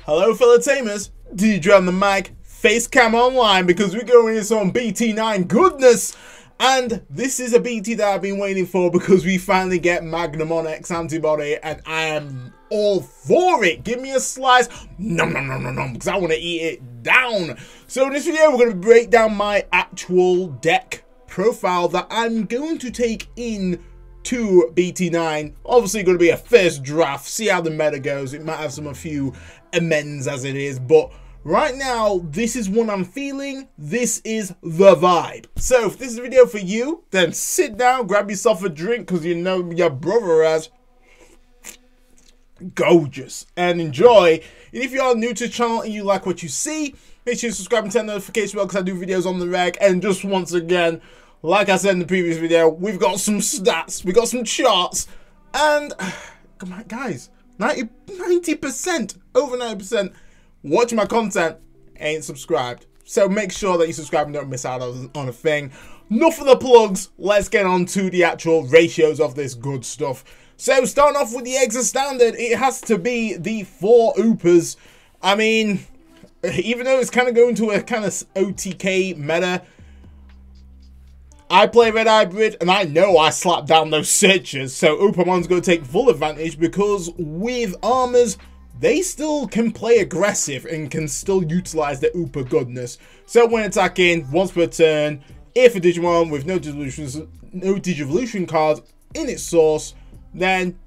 Hello fellow Tamers, DJ on the mic, face cam online because we're going into some BT9 goodness. And this is a BT that I've been waiting for because we finally get Magnamon X Antibody and I am all for it. Give me a slice, nom nom nom nom nom, because I want to eat it down. So in this video we're going to break down my actual deck profile that I'm going to take in to BT9. Obviously going to be a first draft, see how the meta goes. It might have a few amends as it is, but right now this is what I'm feeling. This is the vibe. So if this is a video for you, then sit down, grab yourself a drink, because you know your brother has gorgeous, and enjoy. And if you are new to the channel and you like what you see, make sure you subscribe and turn the notification bell because I do videos on the reg. And just once again, like I said in the previous video, we've got some stats, we got some charts, and come on guys, 90%, over 90% watch my content ain't subscribed. So make sure that you subscribe and don't miss out on a thing. Enough of the plugs, let's get on to the actual ratios of this good stuff. So starting off with the extra standard, it has to be the 4 Oopers. I mean, even though it's kind of going to a kind of OTK meta, I play Red Hybrid, and I know I slap down those searches, so Oopamon's going to take full advantage because with armors, they still can play aggressive and can still utilize the Oopa goodness. So when attacking, once per turn, if a Digimon with no Digivolution cards in its source, then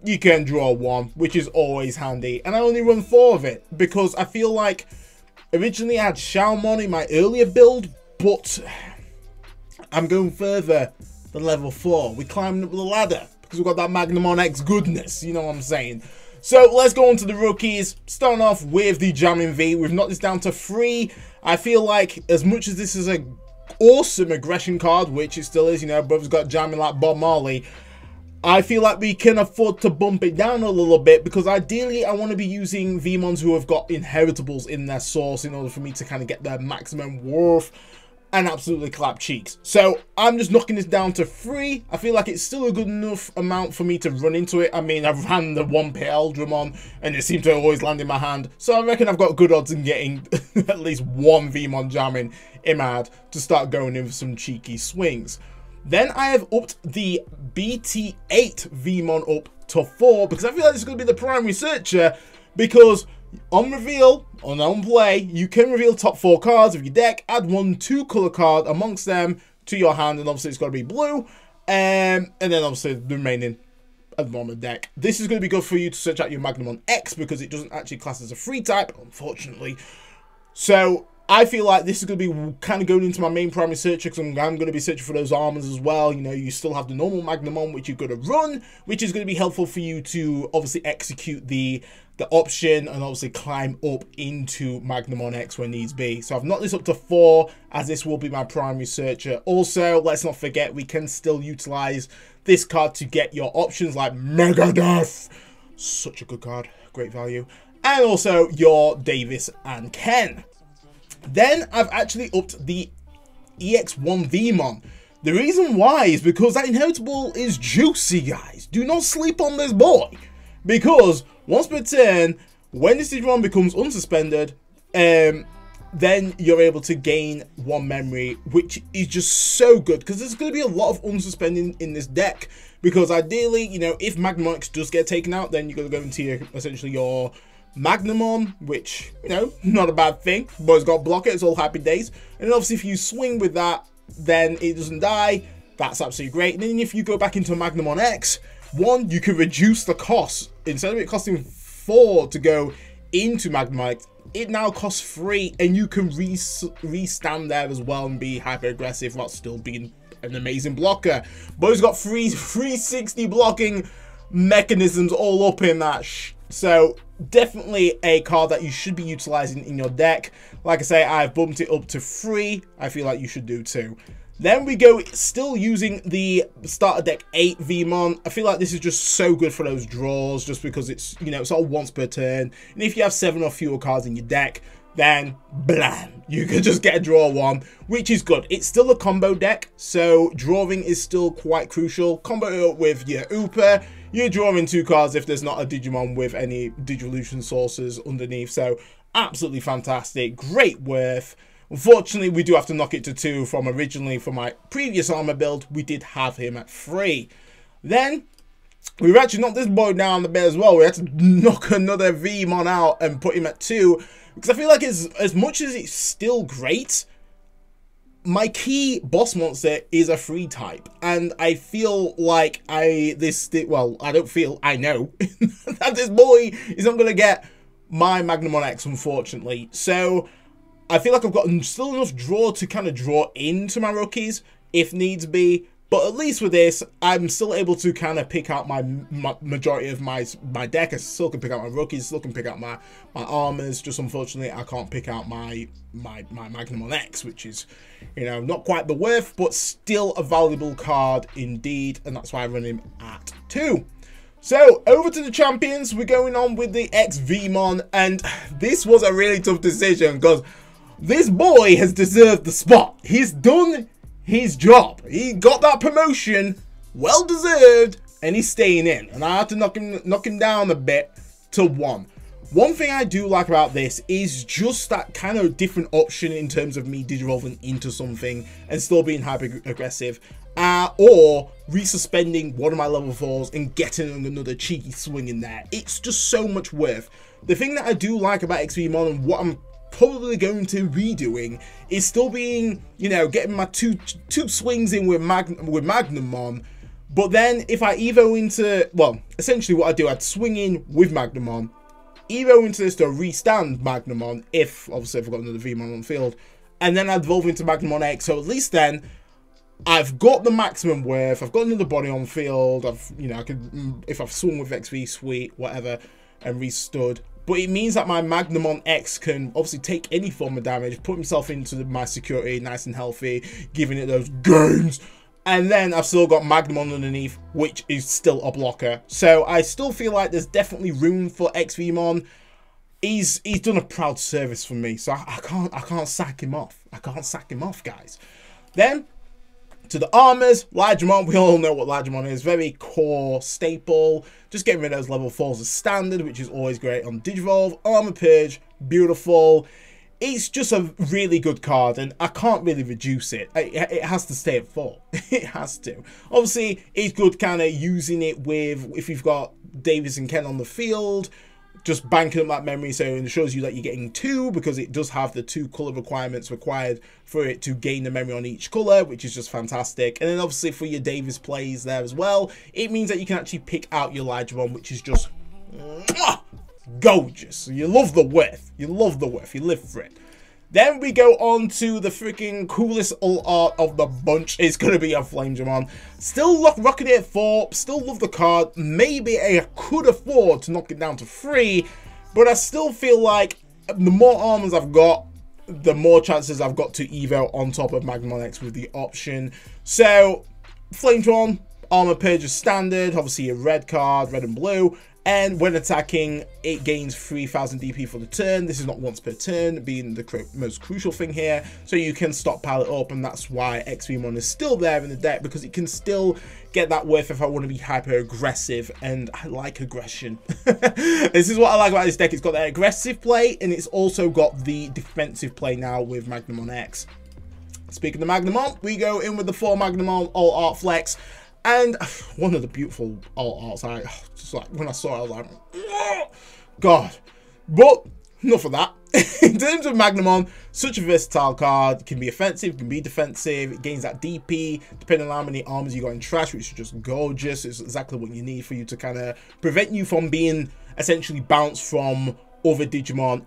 you can draw 1, which is always handy. And I only run 4 of it because I feel like originally I had Xiaomon in my earlier build, but I'm going further than level 4. We're climbing up the ladder because we've got that Magnamon X goodness, you know what I'm saying? So let's go on to the rookies. Starting off with the Jamming V. We've knocked this down to 3. I feel like as much as this is an awesome aggression card, which it still is, you know, brother's got jamming like Bob Marley, I feel like we can afford to bump it down a little bit because ideally I want to be using Vmons who have got inheritables in their source in order for me to kind of get their maximum worth and absolutely clap cheeks. So I'm just knocking this down to 3. I feel like it's still a good enough amount for me to run into it. I mean, I've ran the 1 Eldramon and it seemed to always land in my hand. So I reckon I've got good odds in getting at least 1 Vmon jamming in my hand to start going in with some cheeky swings. Then I have upped the BT9 Vmon up to 4 because I feel like this is going to be the primary searcher, because on reveal, on play, you can reveal top 4 cards of your deck, add 1 2-color card amongst them to your hand, and obviously it's got to be blue, and then obviously the remaining at the bottom of the deck. This is going to be good for you to search out your Magnamon X because it doesn't actually class as a free type, unfortunately. So I feel like this is going to be kind of going into my main primary searcher because I'm going to be searching for those armors as well. You know, you still have the normal Magnamon, which you've got to run, which is going to be helpful for you to obviously execute the option and obviously climb up into Magnamon X when needs be. So I've knocked this up to 4 as this will be my primary searcher. Also, let's not forget we can still utilize this card to get your options like Megadeth. Such a good card, great value. And also your Davis and Ken. Then I've actually upped the EX1 Vmon. The reason why is because that inheritable is juicy, guys. Do not sleep on this boy. Because once per turn, when this Digimon becomes unsuspended, then you're able to gain 1 memory, which is just so good. Because there's going to be a lot of unsuspending in this deck. Because ideally, you know, if Magnamon X does get taken out, then you're going to go into your, essentially your Magnamon, which, you know, not a bad thing. Boy's got blocker, it's all happy days. And obviously if you swing with that, then it doesn't die. That's absolutely great. And then if you go back into Magnamon X, 1, you can reduce the cost. Instead of it costing 4 to go into Magnamon X, it now costs 3, and you can re-stand there as well and be hyper aggressive while still being an amazing blocker. Boy's got 360 blocking mechanisms all up in that so definitely a card that you should be utilizing in your deck. Like I say, I've bumped it up to 3. I feel like you should do too. Then we go still using the starter deck 8 Vmon. I feel like this is just so good for those draws just because it's, you know, it's all once per turn. And if you have 7 or fewer cards in your deck, then blam, you can just get a draw one, which is good. It's still a combo deck, so drawing is still quite crucial. Combo it up with your Ooper, you're drawing 2 cards if there's not a Digimon with any Digivolution sources underneath, so absolutely fantastic, great worth. Unfortunately, we do have to knock it to 2 from originally for my previous armor build. We did have him at 3. Then we've actually knocked this boy down a bit as well. We had to knock another Vmon out and put him at 2. Because I feel like as much as it's still great, my key boss monster is a 3 type. And I feel like I know that this boy is not going to get my Magnamon X, unfortunately. So I feel like I've got still enough draw to kind of draw into my rookies if needs be. But at least with this, I'm still able to kind of pick out my majority of my deck. I still can pick out my rookies, still can pick out my armors. Just unfortunately, I can't pick out my Magnamon X, which is, you know, not quite the worth, but still a valuable card indeed. And that's why I run him at 2. So, over to the champions. We're going on with the X-Vmon. And this was a really tough decision because this boy has deserved the spot. He's done his job. He got that promotion, well deserved, and he's staying in. And I had to knock him down a bit to 1. One thing I do like about this is just that kind of different option in terms of me digivolving into something and still being hyper aggressive, or resuspending one of my level 4s and getting another cheeky swing in there. It's just so much worth. The thing that I do like about X-Vmon and what I'm probably going to be doing is still being, you know, getting my two swings in with Magnamon. But then if I evo into, well, essentially what I do, I'd swing in with Magnamon, evo into this to restand Magnamon if obviously I've got another Vmon on field, and then I'd evolve into Magnamon X. So at least then I've got the maximum worth, I've got another body on field, you know, I could, if I've swung with XV, sweet, whatever, and restood. But it means that my Magnamon X can obviously take any form of damage, put himself into my security nice and healthy, giving it those games. And then I've still got Magnamon underneath, which is still a blocker. So I still feel like there's definitely room for X-Vmon. He's done a proud service for me, so I can't sack him off. I can't sack him off, guys. Then to the armors, Digimon. We all know what Digimon is. Very core staple. Just getting rid of those level 4s as standard, which is always great on Digivolve. Armor Purge, beautiful. It's just a really good card, and I can't really reduce it. It has to stay at 4. It has to. Obviously, it's good kind of using it with, if you've got Davis and Ken on the field, just banking up that memory, so it shows you that you're getting 2, because it does have the 2 color requirements required for it to gain the memory on each color, which is just fantastic. And then obviously for your Davis plays there as well, it means that you can actually pick out your Digimon, which is just gorgeous. You love the width. You love the width. You live for it. Then we go on to the freaking coolest alt art of the bunch. It's going to be a Flamedramon. Still rocking it at 4. Still love the card. Maybe I could afford to knock it down to 3. But I still feel like the more armors I've got, the more chances I've got to evo on top of Magnamon X with the option. So, Flamedramon, armor purge is standard. Obviously a red card, red and blue. And when attacking, it gains 3000 DP for the turn. This is not once per turn, being the most crucial thing here. So you can stockpile it up, and that's why X-Vmon is still there in the deck, because it can still get that worth if I want to be hyper aggressive, and I like aggression. This is what I like about this deck. It's got that aggressive play, and it's also got the defensive play now with Magnamon X. Speaking of Magnamon, we go in with the 4 Magnamon Alt Art Flex. And one of the beautiful alt arts, just like when I saw it, I was like, oh, God. But enough of that. In terms of Magnamon, such a versatile card. Can be offensive, can be defensive. It gains that DP depending on how many armors you got in trash, which is just gorgeous. It's exactly what you need for you to kind of prevent you from being essentially bounced from other Digimon,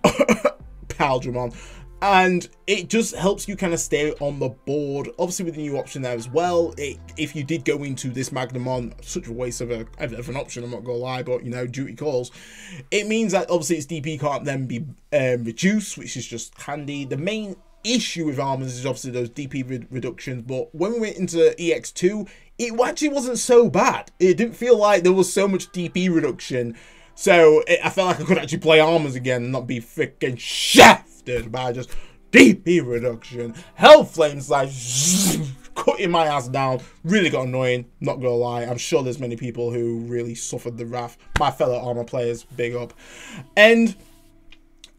Paldramon. And it just helps you kind of stay on the board. Obviously with the new option there as well, if you did go into this Magnamon, such a waste of an option, I'm not gonna lie, but you know, duty calls, it means that obviously its DP can't then be reduced, which is just handy. The main issue with armors is obviously those DP reductions, but when we went into EX2, it actually wasn't so bad. It didn't feel like there was so much DP reduction, so I felt like I could actually play armors again and not be freaking chefed boosted by just DP reduction, health flames like cutting my ass down. Really got annoying, not gonna lie. I'm sure there's many people who really suffered the wrath. My fellow armor players, big up. And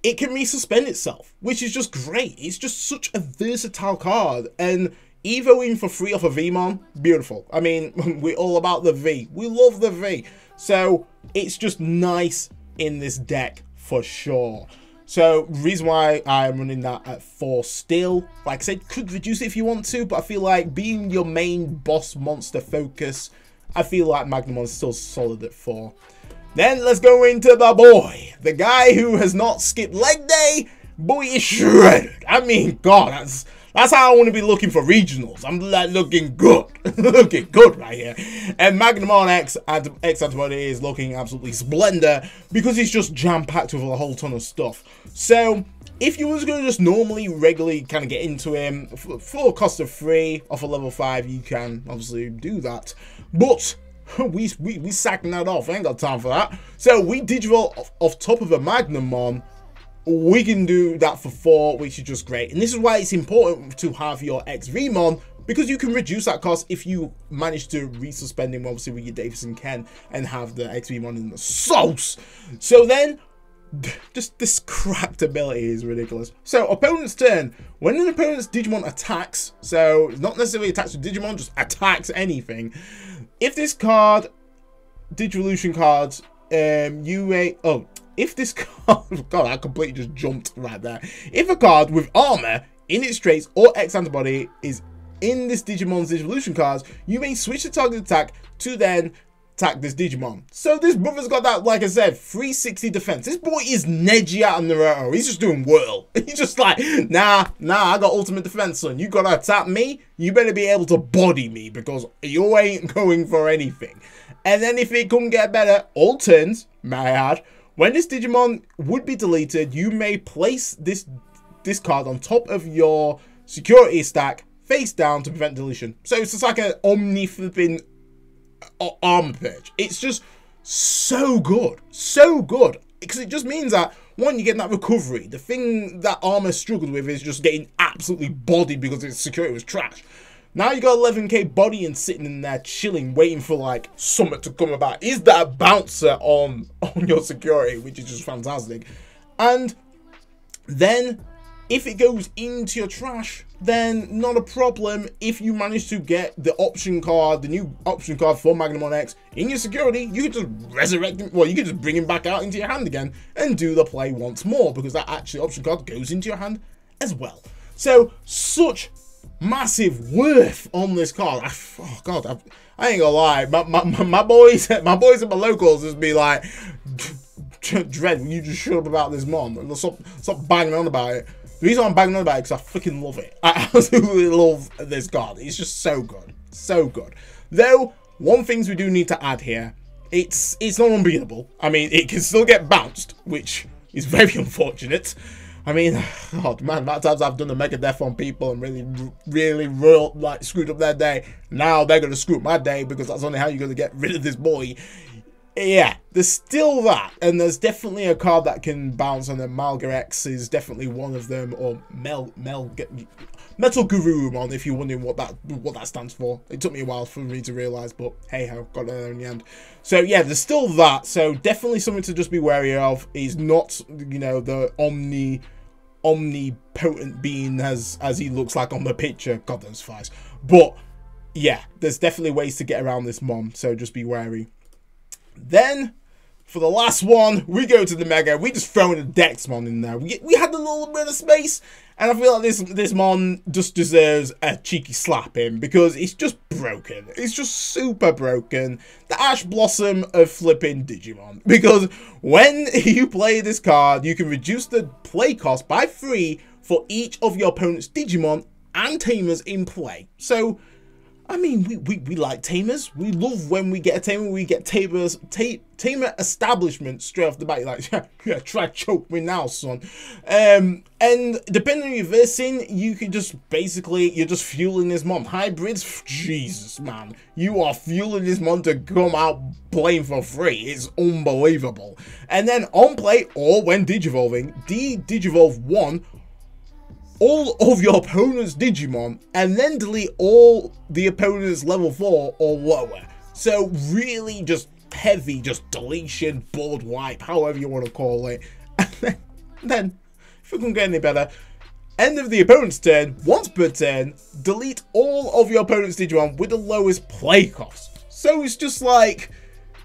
it can resuspend itself, which is just great. It's just such a versatile card. And evoing for free off a Vmon, beautiful. I mean, we're all about the V. We love the V. So it's just nice in this deck for sure. So reason why I'm running that at 4 still, like I said, could reduce it if you want to, but I feel like being your main boss monster focus, I feel like Magnamon's still solid at 4. Then let's go into the boy, the guy who has not skipped leg day. Boy is shredded. I mean, God, that's how I want to be looking for regionals. I'm like looking good, looking good right here. And Magnamon X Antibody is looking absolutely splendid because he's just jam-packed with a whole ton of stuff. So if you was going to just regularly kind of get into him for a cost of 3 off a level 5, you can obviously do that. But we sacking that off. I ain't got time for that. So we digivolve off top of a Magnamon. We can do that for 4, which is just great. And this is why it's important to have your XVmon, because you can reduce that cost if you manage to resuspend him, obviously, with your Davison Ken and have the XVmon in the sauce. So then, just this cracked ability is ridiculous. So, opponent's turn. When an opponent's Digimon attacks, so not necessarily attacks with Digimon, just attacks anything. If this card, Digivolution cards, if this card, God, I completely just jumped right there. If a card with armor in its traits or X antibody is in this Digimon's Digivolution cards, you may switch the target attack to then attack this Digimon. So this brother's got that, like I said, 360 defense. This boy is Neji out in Naruto. He's just doing whirl. He's just like, nah, I got ultimate defense, son. You gotta attack me, you better be able to body me because you ain't going for anything. And then if it couldn't get better, all turns, may I add, when this Digimon would be deleted, you may place this card on top of your security stack face down to prevent deletion. So it's just like an omni-flipping armor purge. It's just so good. So good. Because it just means that, one, you're getting that recovery. The thing that armor struggled with is just getting absolutely bodied because its security was trash. Now you got 11k body and sitting in there chilling, waiting for like something to come about. Is that bouncer on your security, which is just fantastic. And then if it goes into your trash, then not a problem. If you manage to get the option card, the new option card for Magnamon X in your security, you can just resurrect him. Well, you can just bring him back out into your hand again and do the play once more, because that actually option card goes into your hand as well. So such massive worth on this card. Oh God, I ain't gonna lie. My boys at my locals just be like, Dread, you just shut up about this mon. Stop banging on about it. The reason I'm banging on about it is because I freaking love it. I absolutely love this card. It's just so good. So good. Though, one thing we do need to add here, it's not unbeatable. I mean, it can still get bounced, which is very unfortunate. I mean, God, man, that times I've done a mega death on people and really like screwed up their day. Now they're going to screw up my day because that's only how you're going to get rid of this boy. Yeah, there's still that, and there's definitely a card that can bounce on them. Malga X is definitely one of them, or Metal Gurumon, if you're wondering what that stands for. It took me a while for me to realise, but hey ho, got it there in the end. So yeah, there's still that. So definitely something to just be wary of. He's not, you know, the omnipotent being as he looks like on the picture. God, those flies. But yeah, there's definitely ways to get around this mom. So just be wary. Then, for the last one, we go to the Mega. We just throw in a Dexmon in there. We had a little bit of space, and I feel like this Mon just deserves a cheeky slap in because it's just broken. It's just super broken. The Ash Blossom of flipping Digimon. Because when you play this card, you can reduce the play cost by 3 for each of your opponent's Digimon and Tamers in play. So, I mean, we like Tamers. We love when we get a Tamer. We get Tamer establishment straight off the bat. You're like, yeah, try choke me now, son. And depending on your versing, you can just basically, you're just fueling this mon. Hybrids, Jesus, man. You are fueling this mon to come out playing for free. It's unbelievable. And then on play, or when digivolving, Digivolve 1, all of your opponent's Digimon and then delete all the opponent's level 4 or lower. So really just heavy, just deletion, board wipe, however you want to call it. And then if it can get any better, end of the opponent's turn, once per turn, delete all of your opponent's Digimon with the lowest play cost. So it's just like,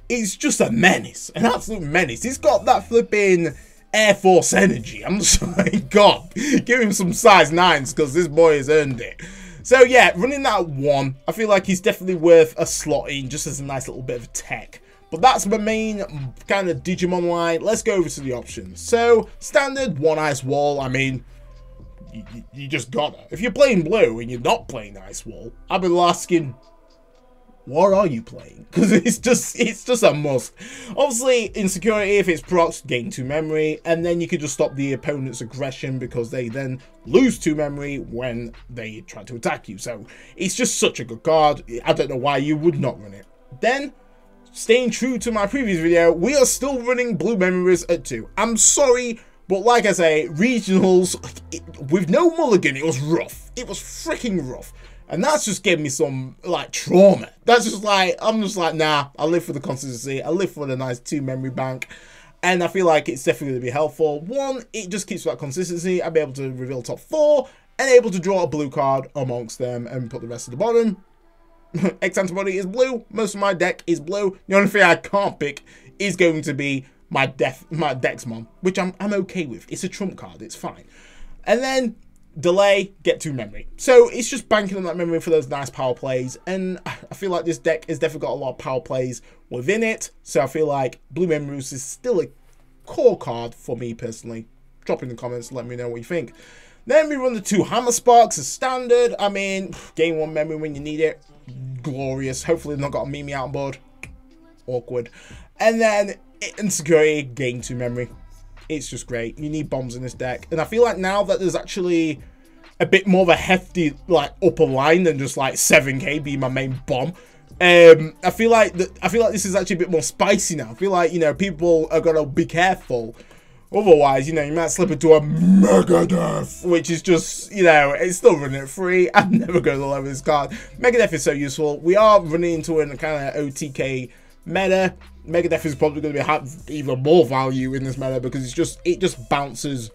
it's just a menace, an absolute menace. He's got that flipping Air Force energy. I'm just like, God, give him some size 9s because this boy has earned it. So yeah, running that one, I feel like he's definitely worth a slot in just as a nice little bit of tech. But that's my main kind of Digimon line. Let's go over to the options. So standard one ice wall. I mean, you just gotta. If you're playing blue and you're not playing ice wall, I've been asking, what are you playing? Because it's just a must. Obviously, in security, if it's procs, gain 2 memory, and then you can just stop the opponent's aggression because they then lose 2 memory when they try to attack you. So it's just such a good card. I don't know why you would not run it. Then, staying true to my previous video, we are still running blue memories at 2. I'm sorry, but like I say, regionals with no mulligan, it was rough. It was freaking rough. And that's just gave me some, like, trauma. That's just like, I'm just like, nah, I live for the consistency. I live for the nice 2 memory bank. And I feel like it's definitely going to be helpful. One, it just keeps that consistency. I'll be able to reveal top 4 and able to draw a blue card amongst them and put the rest at the bottom. X Antibody is blue. Most of my deck is blue. The only thing I can't pick is going to be my Dexmon, which I'm okay with. It's a trump card. It's fine. And then delay, get 2 memory. So it's just banking on that memory for those nice power plays. And I feel like this deck has definitely got a lot of power plays within it. So I feel like blue memories is still a core card for me personally. Drop in the comments, let me know what you think. Then we run the 2 Hammer Sparks as standard. I mean, gain 1 memory when you need it. Glorious. Hopefully they've not got a Mimi out on board. Awkward. And then in security, gain 2 memory. It's just great. You need bombs in this deck. And I feel like now that there's actually a bit more of a hefty, like, upper line than just, like, 7k being my main bomb, I feel like this is actually a bit more spicy now. I feel like, you know, people are going to be careful. Otherwise, you know, you might slip into a Megadeth, which is just, you know, it's still running at 3. I'm never going to love this card. Megadeth is so useful. We are running into a kind of OTK meta. Megadeth is probably going to have even more value in this meta because it just bounces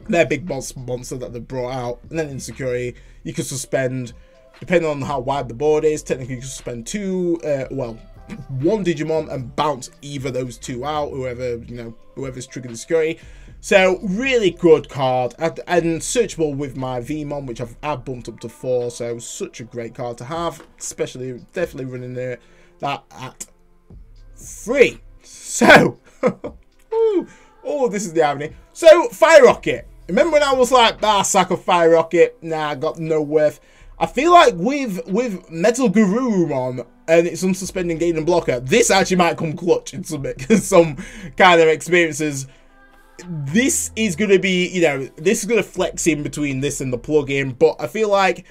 their big boss monster that they brought out. And then in security, you can suspend, depending on how wide the board is, technically you can suspend 1 Digimon and bounce either those 2 out, whoever's triggered the security. So really good card and searchable with my Vmon, which I've bumped up to 4. So such a great card to have, especially definitely running that at 3. So oh, this is the irony. So Fire Rocket. Remember when I was like, sack of Fire Rocket? Nah, I got no worth. I feel like with Metal Garurumon and its unsuspending gain and blocker, this actually might come clutch in some kind of experiences. This is going to be, you know, this is going to flex in between this and the plug-in, but I feel like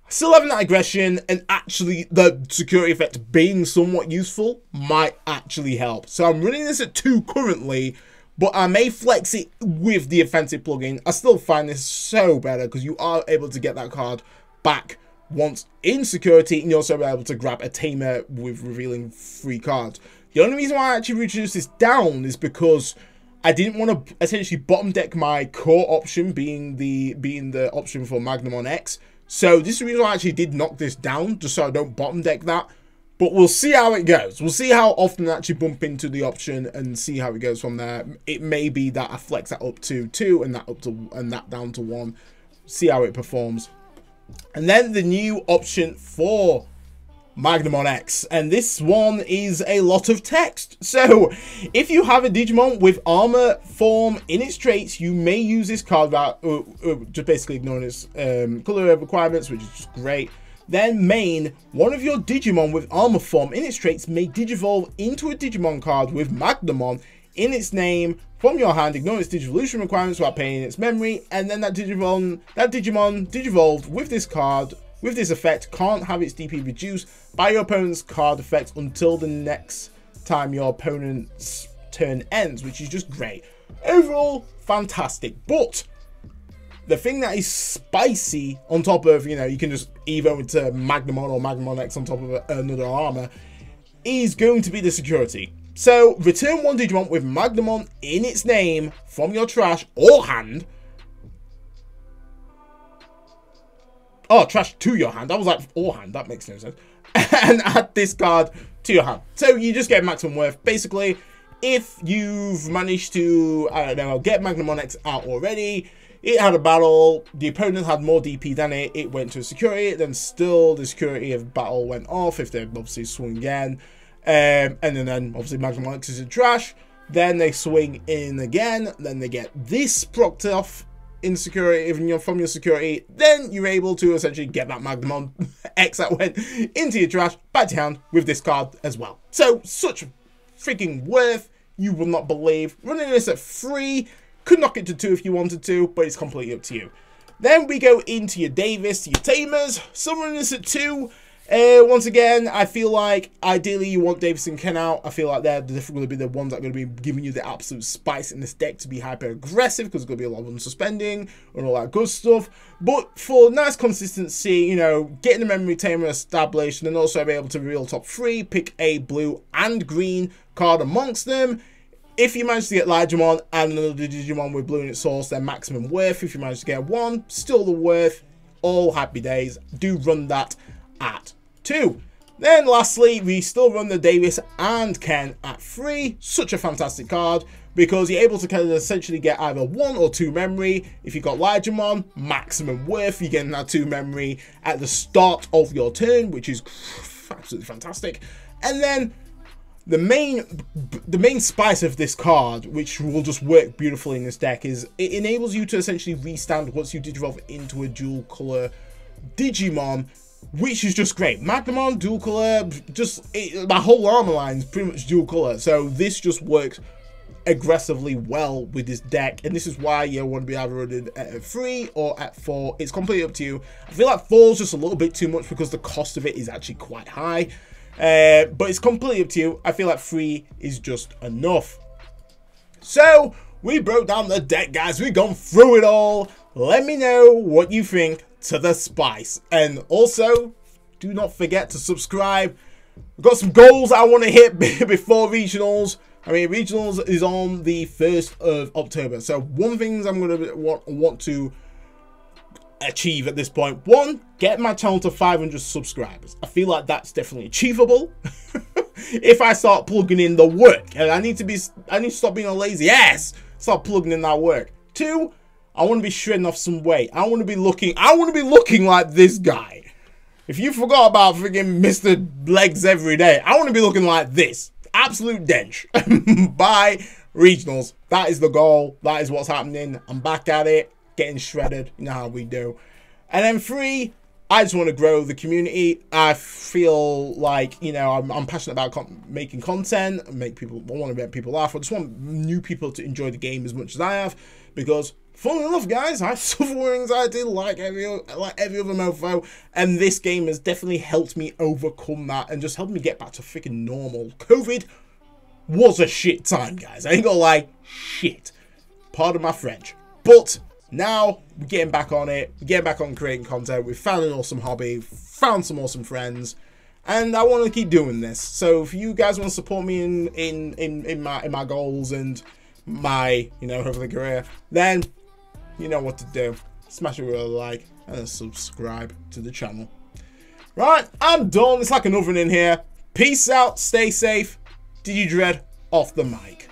still having that aggression and actually the security effect being somewhat useful might actually help. So I'm running this at 2 currently, but I may flex it with the offensive plugin. I still find this so better because you are able to get that card back once in security, and you're also able to grab a Tamer with revealing 3 cards. The only reason why I actually reduced this down is because I didn't want to essentially bottom deck my core option being the option for Magnamon X. So this is the reason why I actually did knock this down, just so I don't bottom deck that. But we'll see how it goes. We'll see how often I actually bump into the option and see how it goes from there. It may be that I flex that up to 2 and that down to 1. See how it performs. And then the new option for Magnamon X, and this one is a lot of text. So if you have a Digimon with armor form in its traits, you may use this card without just basically ignoring its color requirements, which is just great. Then main, one of your Digimon with armor form in its traits may digivolve into a Digimon card with Magnamon in its name from your hand, ignore its digivolution requirements while paying its memory, and then that Digimon digivolved with this card, with this effect, can't have its DP reduced by your opponent's card effect until the next time your opponent's turn ends, which is just great. Overall, fantastic. But the thing that is spicy on top of, you know, you can just evo into Magnamon or Magnamon X on top of another armor, is going to be the security. So, return one Digimon with Magnamon in its name from your trash or hand. Oh, trash to your hand. I was like, or hand. That makes no sense. And add this card to your hand. So, you just get maximum worth. Basically, if you've managed to, I don't know, get Magnamon X out already, it had a battle, the opponent had more DP than it went to a security, then still the security of battle went off if they obviously swung again. And then obviously Magnamon X is in trash, then they swing in again, then they get this procced off in security, even from your security, then you're able to essentially get that Magnamon X that went into your trash back to hand with this card as well. So, such freaking worth, you will not believe. Running this at 3, could knock it to 2 if you wanted to, but it's completely up to you. Then we go into your Davis, your Tamers. Still running this at 2. Once again, I feel like ideally you want Davis and Ken out. I feel like they're definitely going to be the ones that are going to be giving you the absolute spice in this deck to be hyper aggressive, because there's going to be a lot of unsuspending and all that good stuff. But for nice consistency, you know, getting the memory tamer established, and then also be able to reveal top 3, pick a blue and green card amongst them. If you manage to get Digimon and another Digimon with blue in its source, then maximum worth. If you manage to get one, still the worth. All happy days. Do run that at 2. Then lastly, we still run the Davis and Ken at 3. Such a fantastic card, because you're able to kind of essentially get either 1 or 2 memory. If you got Digimon, maximum worth. You're getting that 2 memory at the start of your turn, which is absolutely fantastic. And then the main spice of this card, which will just work beautifully in this deck, is it enables you to essentially restand once you digivolve into a dual color Digimon, which is just great. Magnamon, dual color, my whole armor line is pretty much dual color, so this just works aggressively well with this deck, and this is why you want to be either running at 3 or at 4. It's completely up to you. I feel like 4 is just a little bit too much because the cost of it is actually quite high. But it's completely up to you. I feel like 3 is just enough. So, we broke down the deck, guys. We've gone through it all. Let me know what you think to the spice. And also, do not forget to subscribe. I've got some goals I want to hit before regionals. I mean, regionals is on the 1st of October. So, one thing I'm going to want to achieve at this point: 1, get my channel to 500 subscribers. I feel like that's definitely achievable if I start plugging in the work, and I need to stop being a lazy ass, start plugging in that work. 2, I want to be shredding off some weight. I want to be looking like this guy. If you forgot about freaking Mr. Legs every day, I want to be looking like this. Absolute dench. By regionals. That is the goal. That is what's happening. I'm back at it. Getting shredded, you know how we do. And then 3, I just want to grow the community. I feel like, you know, I'm passionate about making content, I want to make people laugh. I just want new people to enjoy the game as much as I have, because funnily enough, guys, I suffer with anxiety like every other mofo, and this game has definitely helped me overcome that and just helped me get back to freaking normal. COVID was a shit time, guys. I ain't gonna lie, shit. Pardon my French. But now we're getting back on it. We're getting back on creating content. We've found an awesome hobby, found some awesome friends, and I want to keep doing this. So if you guys want to support me in my goals and my, you know, hopefully career, then you know what to do. Smash it with a like and subscribe to the channel. Right, I'm done. It's like an oven in here. Peace out. Stay safe. Digidread off the mic.